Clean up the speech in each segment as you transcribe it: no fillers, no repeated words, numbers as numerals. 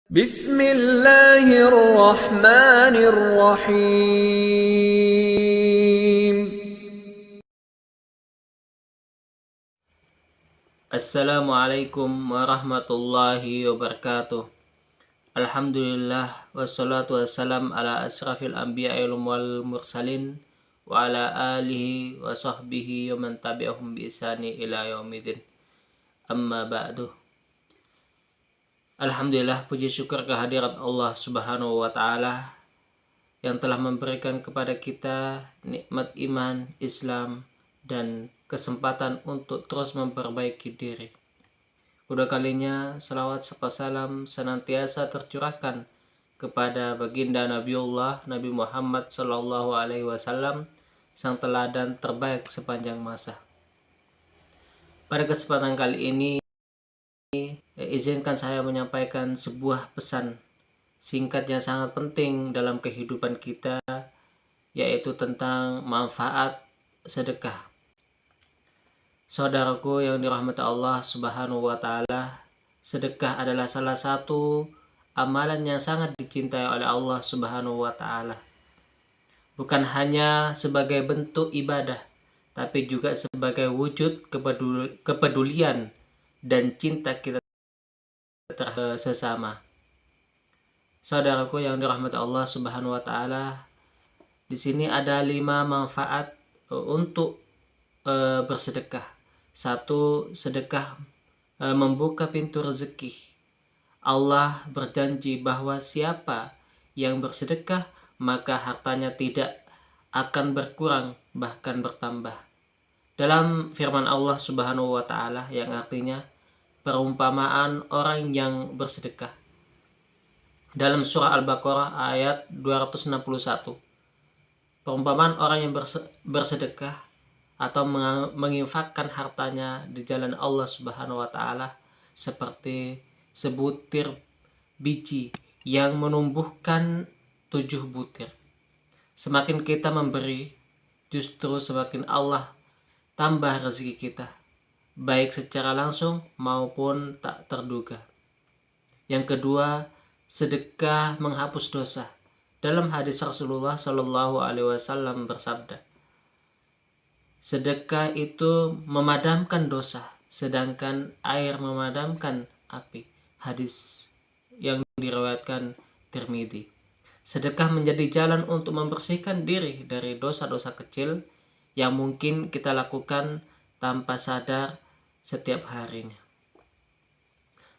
Bismillahirrahmanirrahim. Assalamualaikum warahmatullahi wabarakatuh. Alhamdulillah wassalatu wassalam ala asrafil anbiya'i wal mursalin wa ala alihi wa sahbihi wa man tabi'ahum bi ihsani ila yaumidin. Amma ba'du. Alhamdulillah, puji syukur kehadirat Allah Subhanahu wa taala yang telah memberikan kepada kita nikmat iman, Islam, dan kesempatan untuk terus memperbaiki diri. Udah kalinya salawat serta salam senantiasa tercurahkan kepada baginda Nabiullah Nabi Muhammad Sallallahu Alaihi Wasallam, sang teladan terbaik sepanjang masa. Pada kesempatan kali ini, izinkan saya menyampaikan sebuah pesan singkat yang sangat penting dalam kehidupan kita, yaitu tentang manfaat sedekah. Saudaraku yang dirahmati Allah Subhanahu wa taala, sedekah adalah salah satu amalan yang sangat dicintai oleh Allah Subhanahu wa taala. Bukan hanya sebagai bentuk ibadah, tapi juga sebagai wujud kepedulian dan cinta kita terhadap sesama. Saudaraku yang dirahmati Allah Subhanahu wa taala, di sini ada 5 manfaat untuk bersedekah. 1. Sedekah membuka pintu rezeki. Allah berjanji bahwa siapa yang bersedekah maka hartanya tidak akan berkurang, bahkan bertambah. Dalam firman Allah Subhanahu wa taala yang artinya perumpamaan orang yang bersedekah. Dalam surah Al-Baqarah ayat 261. Perumpamaan orang yang bersedekah atau menginfakkan hartanya di jalan Allah Subhanahu wa taala seperti sebutir biji yang menumbuhkan 7 butir. Semakin kita memberi, justru semakin Allah tambah rezeki kita, baik secara langsung maupun tak terduga. Yang kedua, sedekah menghapus dosa. Dalam hadis Rasulullah Shallallahu Alaihi Wasallam bersabda, sedekah itu memadamkan dosa, sedangkan air memadamkan api. Hadis yang diriwayatkan Tirmidzi. Sedekah menjadi jalan untuk membersihkan diri dari dosa-dosa kecil yang mungkin kita lakukan tanpa sadar setiap harinya.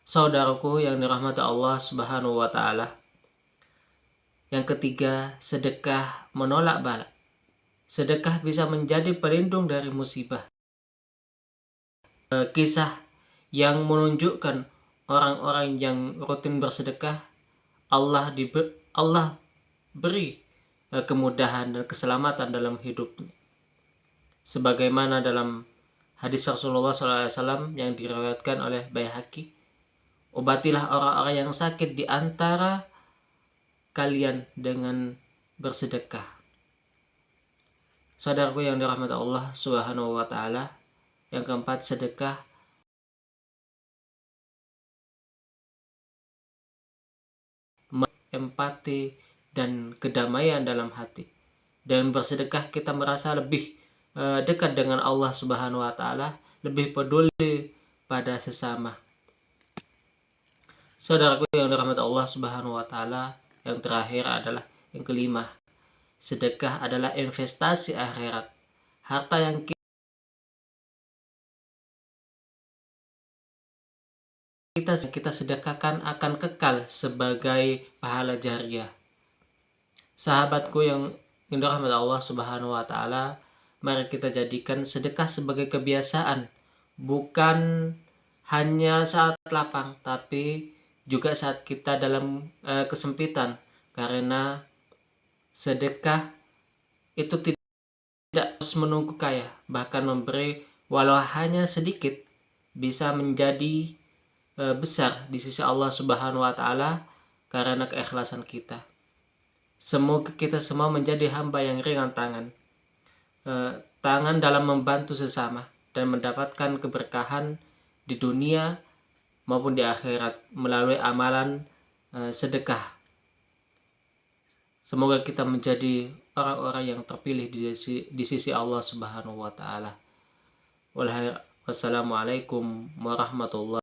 Saudaraku yang dirahmati Allah Subhanahu wa taala. Yang ketiga, sedekah menolak bala. Sedekah bisa menjadi pelindung dari musibah. Kisah yang menunjukkan orang-orang yang rutin bersedekah, Allah beri kemudahan dan keselamatan dalam hidupnya. Sebagaimana dalam hadis Rasulullah SAW yang diriwayatkan oleh Baihaqi, obatilah orang-orang yang sakit di antara kalian dengan bersedekah. Saudaraku yang dirahmati Allah Subhanahu wa taala, yang keempat, sedekah empati dan kedamaian dalam hati. Dengan bersedekah kita merasa lebih dekat dengan Allah Subhanahu wa taala, lebih peduli pada sesama. Saudaraku yang dirahmati Allah Subhanahu wa taala, yang terakhir adalah yang kelima. Sedekah adalah investasi akhirat. Harta yang kita sedekahkan akan kekal sebagai pahala jariah. Sahabatku yang dirahmati Allah Subhanahu wa taala, mari kita jadikan sedekah sebagai kebiasaan, bukan hanya saat lapang, tapi juga saat kita dalam kesempitan, karena sedekah itu tidak harus menunggu kaya, bahkan memberi walau hanya sedikit bisa menjadi besar di sisi Allah Subhanahu wa taala karena keikhlasan kita. Semoga kita semua menjadi hamba yang ringan tangan dalam membantu sesama dan mendapatkan keberkahan di dunia maupun di akhirat melalui amalan sedekah. Semoga kita menjadi orang-orang yang terpilih di sisi Allah Subhanahu wa taala. Wassalamualaikum warahmatullahi